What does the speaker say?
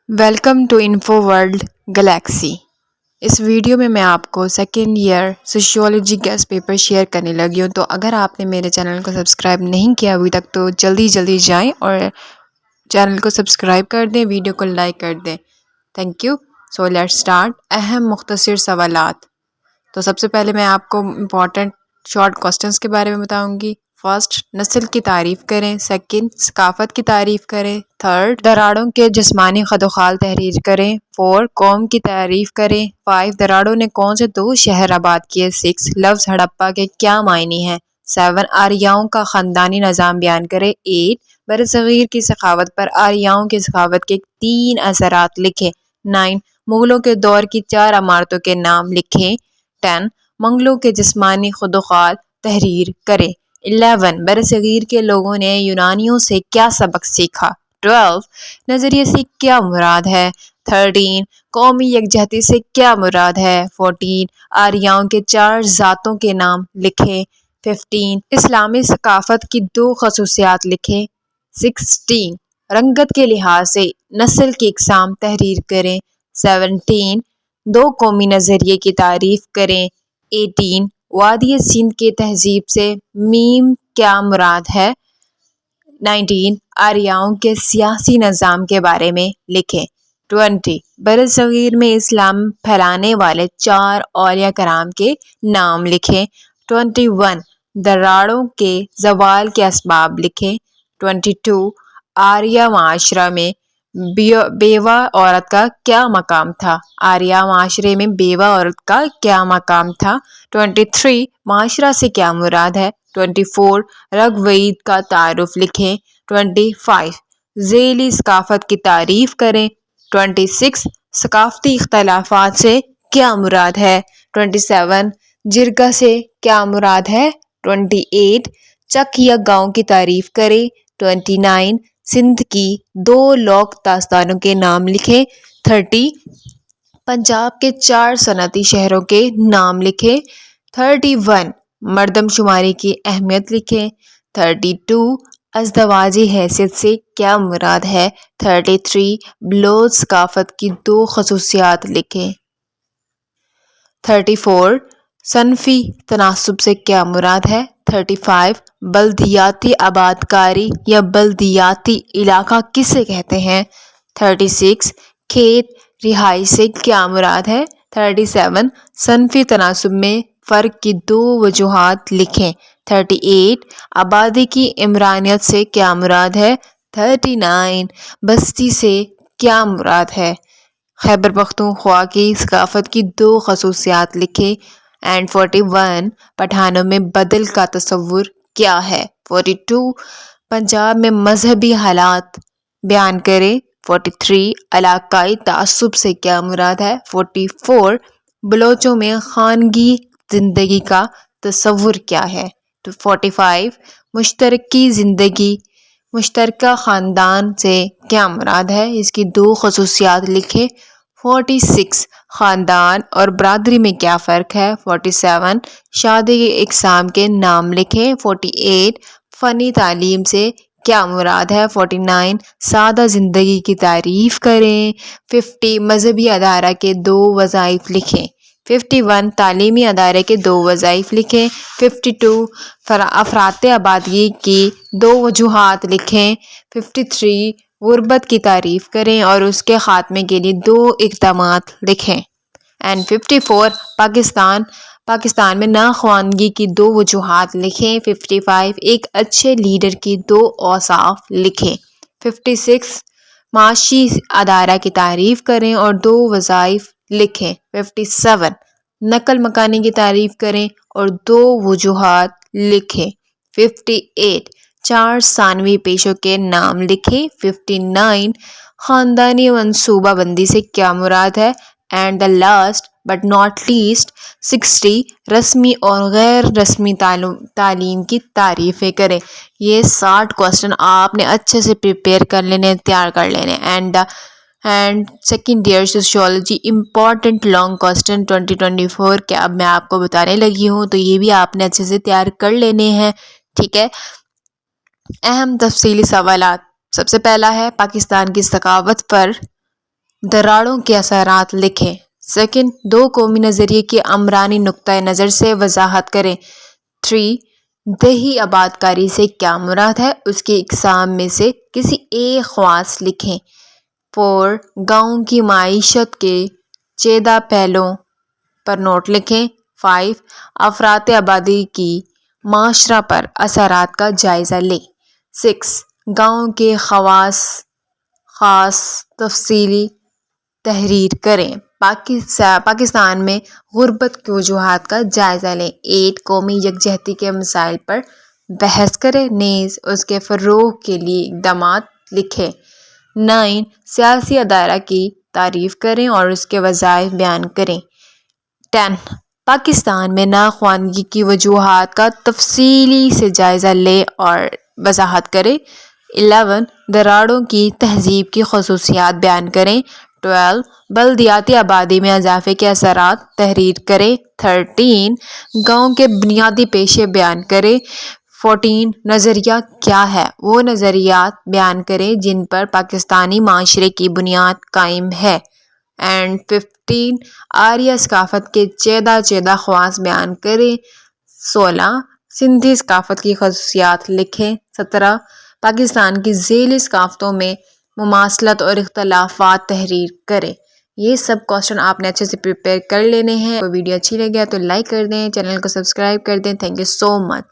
Welcome to info world galaxy. اس video میں آپ کو second year sociology guess paper share کرنے لگی ہوں، تو اگر آپ نے میرے چینل کو سبسکرائب نہیں کیا ابھی تک تو جلدی جائیں اور چینل کو سبسکرائب کر دیں، ویڈیو کو لائک کر دیں۔ Thank you. So let start. اہم مختصر سوالات۔ تو سب سے پہلے میں آپ کو امپورٹنٹ شارٹ کوسچنز کے بارے میں بتاؤں گی۔ فرسٹ، نسل کی تعریف کریں۔ سیکنڈ، ثقافت کی تعریف کریں۔ تھرڈ، دراڑوں کے جسمانی خد و خال تحریر کریں۔ فور، قوم کی تعریف کریں۔ فائیو، دراڑوں نے کون سے 2 شہر آباد کیے۔ سکس، لفظ ہڑپا کے کیا معنی ہیں۔ سیون، آریاؤں کا خاندانی نظام بیان کریں۔ ایٹ، برصغیر کی ثقافت پر آریاؤں کی ثقافت کے 3 اثرات لکھیں۔ نائن، مغلوں کے دور کی 4 عمارتوں کے نام لکھیں۔ 10، منگلوں کے جسمانی خد و خال تحریر کریں۔ 11، برصغیر کے لوگوں نے یونانیوں سے کیا سبق سیکھا۔ 12، نظریے سے کیا مراد ہے۔ 13، قومی یکجہتی سے کیا مراد ہے۔ 14، آریاؤں کے 4 ذاتوں کے نام لکھیں۔ 15، اسلامی ثقافت کی 2 خصوصیات لکھیں۔ 16، رنگت کے لحاظ سے نسل کی اقسام تحریر کریں۔ 17، 2 قومی نظریے کی تعریف کریں۔ 18، وادی سندھ کے تہذیب سے میم کیا مراد ہے۔ 19، آریاؤں کے سیاسی نظام کے بارے میں لکھیں۔ 20، برصغیر میں اسلام پھیلانے والے 4 اولیاء کرام کے نام لکھیں۔ 21، دراڑوں کے زوال کے اسباب لکھیں۔ 22، آریہ معاشرہ میں بیوہ عورت کا کیا مقام تھا۔ آریہ معاشرے میں بیوہ عورت کا کیا مقام تھا۔ 23، معاشرہ سے کیا مراد ہے۔ 24، رگ وید کا تعارف لکھیں۔ 25، ذیلی ثقافت کی تعریف کریں۔ 26، ثقافتی اختلافات سے کیا مراد ہے۔ 27، جرگہ سے کیا مراد ہے۔ 28، چک یا گاؤں کی تعریف کریں۔ 29، سندھ کی 2 لوک داستانوں کے نام لکھیں۔ 30، پنجاب کے 4 صنعتی شہروں کے نام لکھیں۔ 31، مردم شماری کی اہمیت لکھیں۔ 32، ازدواجی حیثیت سے کیا مراد ہے۔ 33، بلوچ ثقافت کی 2 خصوصیات لکھیں۔ 34، صنفی تناسب سے کیا مراد ہے۔ 35، بلدیاتی آباد کاری یا بلدیاتی علاقہ کسے کہتے ہیں۔ 36، کھیت رہائش سے کیا مراد ہے۔ 37، صنفی تناسب میں فرق کی 2 وجوہات لکھیں۔ 38، آبادی کی عمرانیت سے کیا مراد ہے۔ 39، بستی سے کیا مراد ہے۔ خیبر پختونخوا کی ثقافت کی 2 خصوصیات لکھیں۔ اینڈ 41، پٹھانوں میں بدل کا تصور کیا ہے۔ 42، پنجاب میں مذہبی حالات بیان کریں۔ 43، علاقائی تعصب سے کیا مراد ہے۔ 44، بلوچوں میں خانگی زندگی کا تصور کیا ہے۔ 45، مشترکی زندگی مشترکہ خاندان سے کیا مراد ہے، اس کی 2 خصوصیات لکھیں۔ 46، خاندان اور برادری میں کیا فرق ہے۔ 47، شادی کے اقسام کے نام لکھیں۔ 48، فنی تعلیم سے کیا مراد ہے۔ 49، سادہ زندگی کی تعریف کریں۔ 50، مذہبی ادارہ کے 2 وظائف لکھیں۔ 51، تعلیمی ادارے کے 2 وظائف لکھیں۔ 52، افراط آبادی کی 2 وجوہات لکھیں۔ 53، غربت کی تعریف کریں اور اس کے خاتمے کے لیے 2 اقدامات لکھیں۔ اینڈ 54، پاکستان میں ناخواندگی کی 2 وجوہات لکھیں۔ 55، ایک اچھے لیڈر کی 2 اوصاف لکھیں۔ 56، معاشی ادارہ کی تعریف کریں اور 2 وظائف لکھیں۔ 57، نقل مکانی کی تعریف کریں اور 2 وجوہات لکھیں۔ 58، 4 ثانوی پیشوں کے نام لکھیں۔ 59، خاندانی منصوبہ بندی سے کیا مراد ہے۔ And the last but not least 60، رسمی اور غیر رسمی تعلیم کی تعریفیں کریں۔ یہ 60 کوسچن آپ نے اچھے سے پریپیئر کر لینے، تیار کر لینے۔ And second year sociology important long question 2024 کے اب میں آپ کو بتانے لگی ہوں، تو یہ بھی آپ نے اچھے سے تیار کر لینے ہیں، ٹھیک ہے۔ اہم تفصیلی سوالات۔ سب سے پہلا ہے پاکستان کی ثقافت پر دراڑوں کے اثرات لکھیں۔ سیکنڈ، دو قومی نظریے کی عمرانی نقطۂ نظر سے وضاحت کریں۔ 3، دیہی آباد کاری سے کیا مراد ہے، اس کی اقسام میں سے کسی ایک خواص لکھیں۔ 4، گاؤں کی معیشت کے چیدہ پہلوؤں پر نوٹ لکھیں۔ 5، افراط آبادی کی معاشرہ پر اثرات کا جائزہ لیں۔ 6، گاؤں کے خاص تفصیلی تحریر کریں۔ پاکستان میں غربت کی وجوہات کا جائزہ لیں۔ 8، قومی یکجہتی کے مسائل پر بحث کریں نیز اس کے فروغ کے لیے اقدامات لکھیں۔ 9، سیاسی ادارہ کی تعریف کریں اور اس کے وظائف بیان کریں۔ 10، پاکستان میں ناخواندگی کی وجوہات کا تفصیلی سے جائزہ لیں اور وضاحت کریں۔ 11، دراڑوں کی تہذیب کی خصوصیات بیان کریں۔ 12، بلدیاتی آبادی میں اضافے کے اثرات تحریر کریں۔ 13، گاؤں کے بنیادی پیشے بیان کریں۔ 14، نظریہ کیا ہے، وہ نظریات بیان کریں جن پر پاکستانی معاشرے کی بنیاد قائم ہے۔ اینڈ 15، آریہ ثقافت کے چیدہ خواص بیان کریں۔ 16، سندھی ثقافت کی خصوصیات لکھیں۔ 17، پاکستان کی ذیلی ثقافتوں میں مماثلت اور اختلافات تحریر کریں۔ یہ سب کوسچن آپ نے اچھے سے پریپیئر کر لینے ہیں۔ ویڈیو اچھی لگے تو لائک کر دیں، چینل کو سبسکرائب کر دیں۔ Thank you so much.